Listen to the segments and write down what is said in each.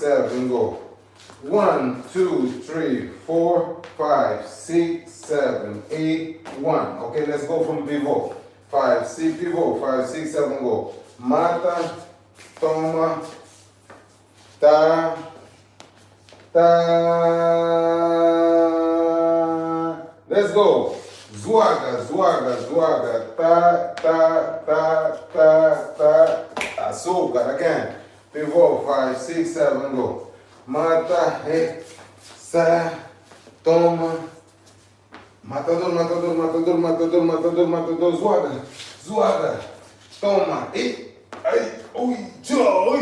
7, go. 1, 2, 3, 4, 5, 6, 7, 8, 1. Okay, let's go from pivot. 5, 6, pivot. 5, 6, 7, go. Mata, toma, ta, ta. Let's go. Zwaga, zwaga, zwaga. Ta, ta, ta, ta, ta. Açúcar again. Pivot. 5, 6, 7, go. Mata, he, sa, toma. Matador, matador, matador, matador, matador, matador. Zwaga, zwaga. Toma. E, ay, oi, cho,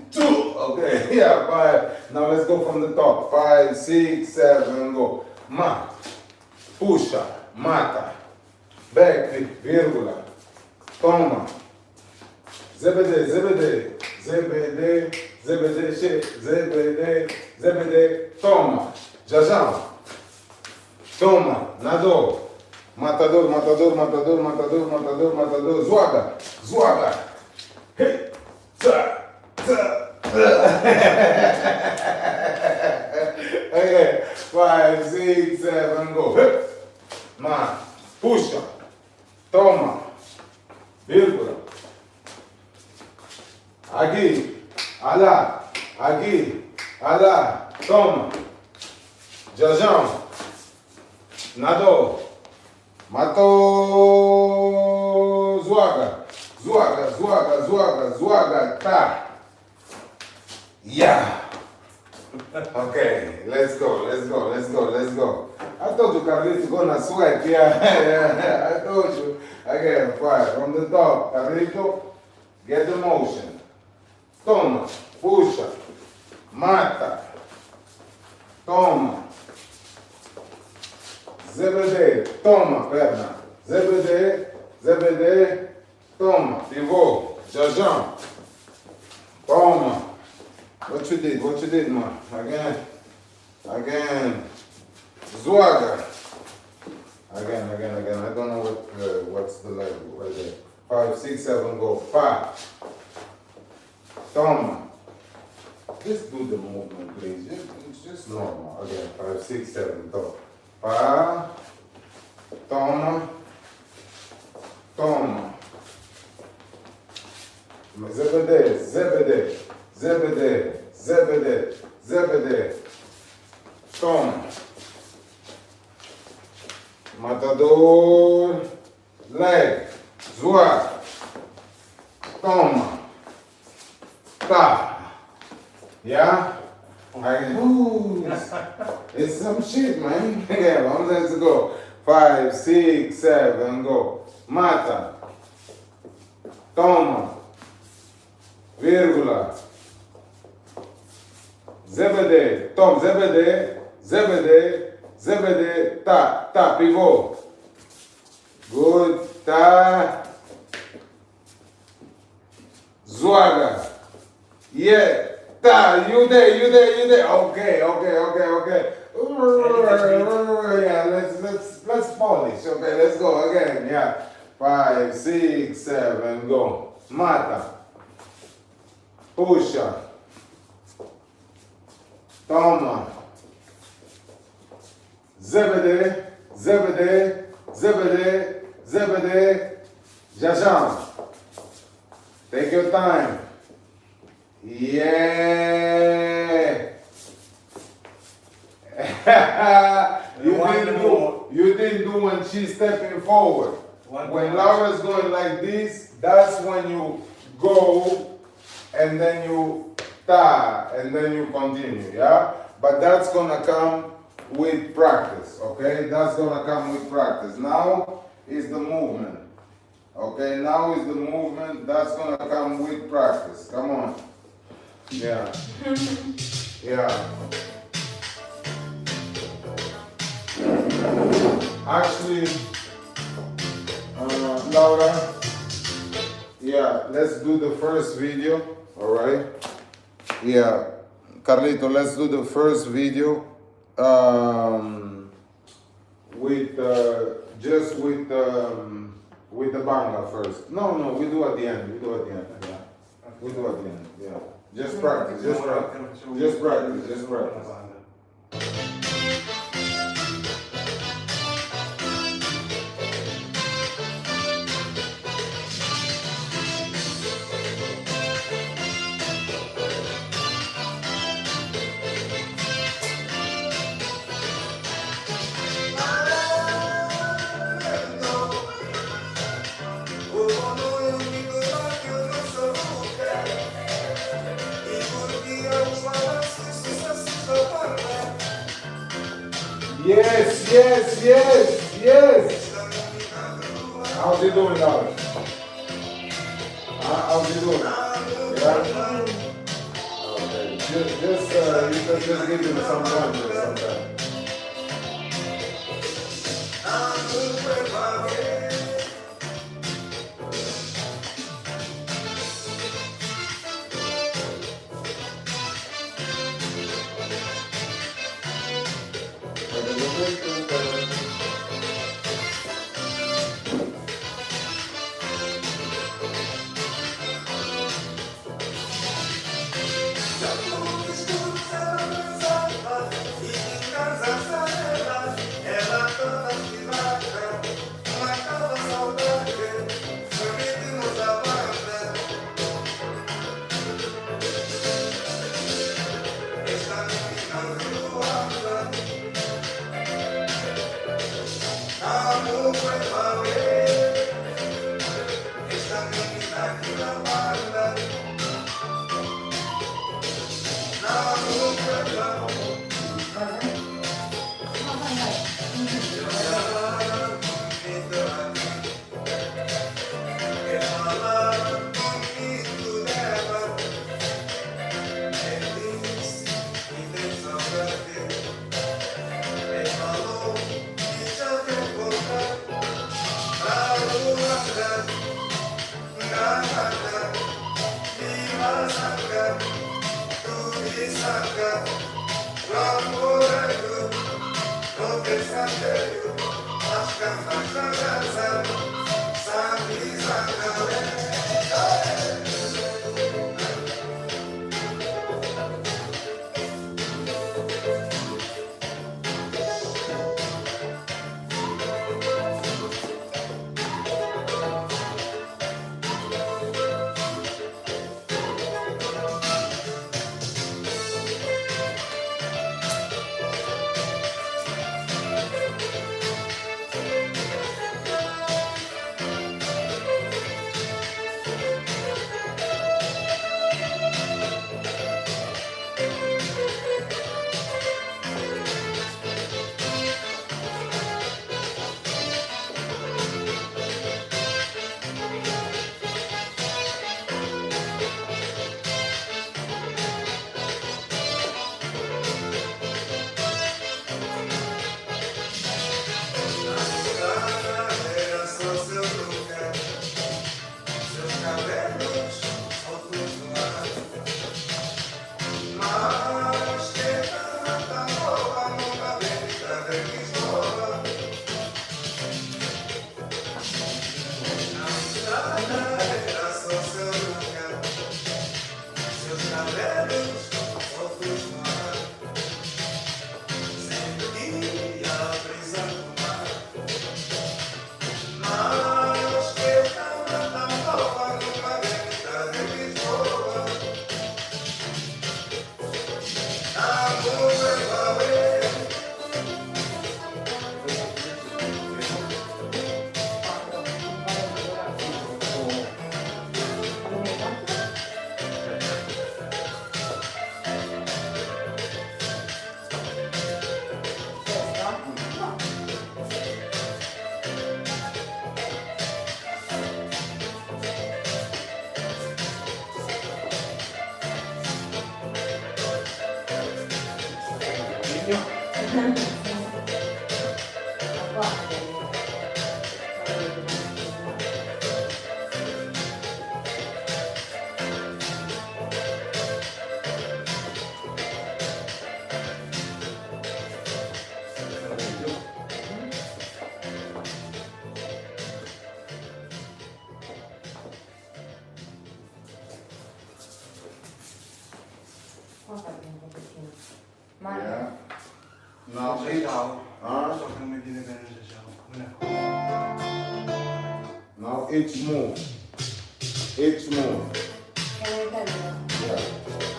cho. Okay, yeah, 5. Now let's go from the top. 5, 6, 7, go. Ma, puxa, mata. Back, vírgula. Toma. ZBD, ZBD, ZBD, ZBD, ZBD, ZBD, toma. Jajão. Toma, nadou. Matador, matador, matador, matador, matador, matador. Zwaga, zwaga. Hey, ta, ta, ta. Okay, 5, 6, 7, go. Hey. Ma, puxa. Toma. Vírgula. Aqui, alá, aqui, alá, toma. Jajão. Nadou. Matou. Zwaga. Zwaga, zwaga, zwaga, zwaga. Tá. Yeah. Okay, let's go, let's go, let's go, let's go. I told you Carlito gonna sweat, yeah. I told you. Again, 5. From the top, Carlito, get the motion. Toma, puxa, mata. Toma. ZBD, toma, perna. ZBD, ZBD, toma. Pivô, jajão. Toma. What you did, man? Again. Zwaga. Again. I don't know what's the level right there. 5, 6, 7, go. 5. Toma. Just do the movement, please. It's just normal. Again, 5, 6, 7, go. Pa, toma, toma. ZBD, ZBD, ZBD, ZBD, ZBD. Toma. Matador, leg, zoar. Toma. Tá. Yeah? It's some shit, man. Yeah, let's go. 5, 6, 7, go. Mata. Toma. Vírgula. ZBD. Tom, ZBD. ZBD. ZBD. Tá. Pivô. Good. Tá. Zwaga. Yeah. Tá, you there. Okay. Yeah, let's polish. Okay, let's go again. Yeah. 5, 6, 7, go. Mata. Puxa. Toma. ZBD. Jajão. Take your time. Yeah. You didn't do when she's stepping forward. When Laura's going like this, that's when you go and then you ta and then you continue, yeah? But that's gonna come with practice, okay? That's gonna come with practice. Now is the movement. Okay, now is the movement. That's gonna come with practice. Come on. Yeah. Yeah. Actually, Laura, yeah, let's do the first video, all right? Yeah, Carlito, let's do the first video with the banga first. No, we do at the end. Yeah. We do at the end. Yeah. Just practice, just practice. Just practice, just practice. Yes, yes, yes, yes. How's he doing now? How's he doing? Yeah? Okay. You can just give him some pointers sometimes. Now each move. Each move. Can I tell you? Yeah.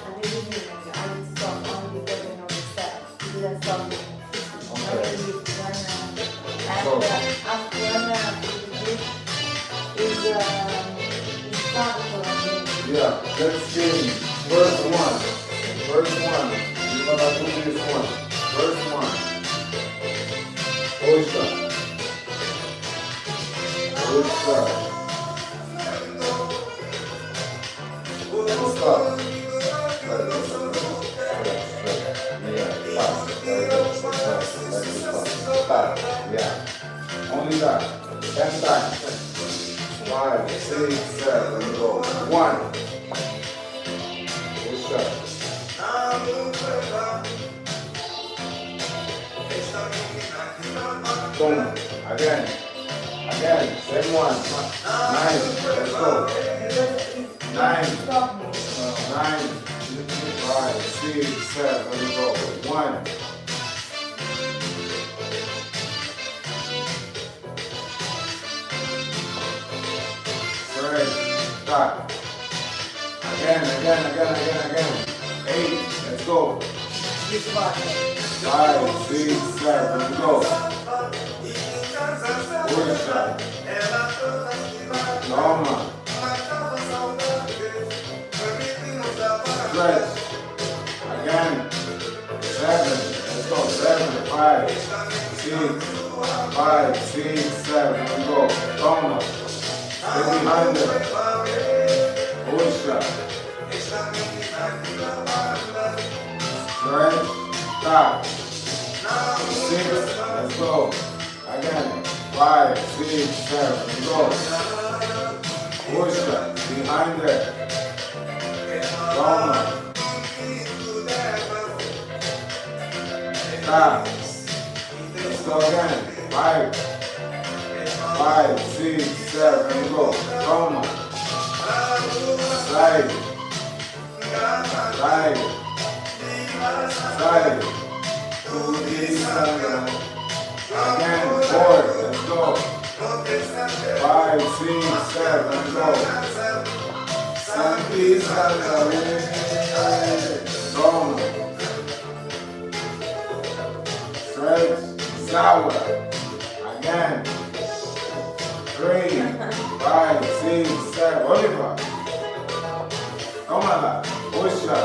At the beginning, I would stop only because I know the steps. You just stop me. Okay. And So- after is start for me. Yeah, let's change. First one. First one. You're gonna do this one. First one. Push up. Push up. And stop. Like this. Yeah, fast. Like this. Like this. Stop. Yeah. Only that. 10 times. 5, 6, 7, go. 1. Push up. Boom. Again. Again. Same one. 9. Let's go. 9. Stop me. 9. 5, 6, 7, go. 1. Straight. Stop. Again. 8. Let's go. This button. 5, 6, 7, go. Push up. Normal. Stretch. Again. 7. Let's go. 7, 5, 6, 5, 6, 7, go. Normal. Stay behind it. Push up. Stretch. Stop. 6. Let's go. Again. 5, 6, 7, go. Push up. Behind it. Normal. Stop. Let's go again. 5, 6, 7, go. Normal. Slide. Slide. Slide. To the center. Again. 4. Let's go. 5, 6, 7, go. Santi Salve. Normal. Stretch. Sour. Again. 3, 5, 6, 7. Oliver. Toma. Push up.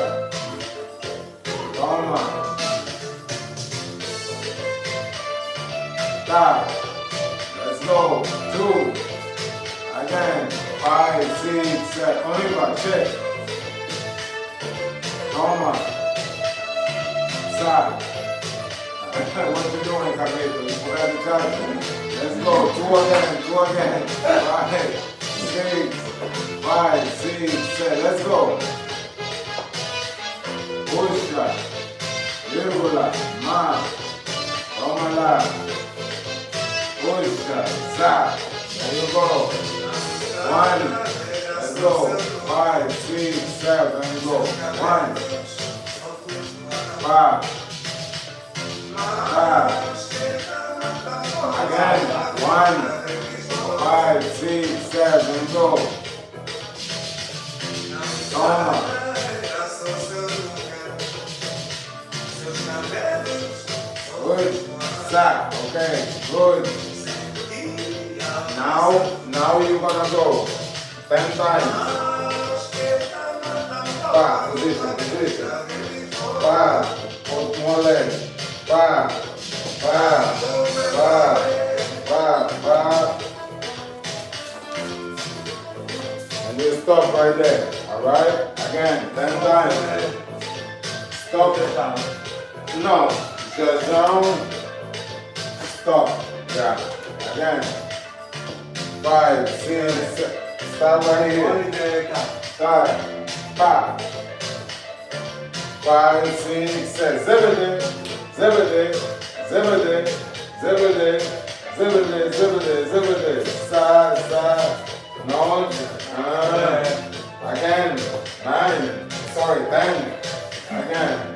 Toma. Stop. Let's go. 2. Again. 5, 6, 7. Oliver, check. Toma. Stop. What you doing, Carlo? You forgot to tell me. Let's go. 2 again. 5, 6, 5, 6, 7. Let's go. Push up. Regular. Ma. Toma lá. Push up. Stop. There you go. 1. Let's go. 5, 6, 7. Go. 1. 5. 5. Again. 1. 5, 6, 7. Go. Toma. Good. Stop. Okay. Good. Now you're gonna go 10 times. Pa, position. Pa, put more leg. Pa. And you stop right there. Alright? Again, 10 times. Stop it down. No. Just down. Stop. Yeah. Again. 5, 6, 7. Stop right here. Start. 5, 6, 7. Zebedee. Start. No. Again. 9. Sorry, 10. Again.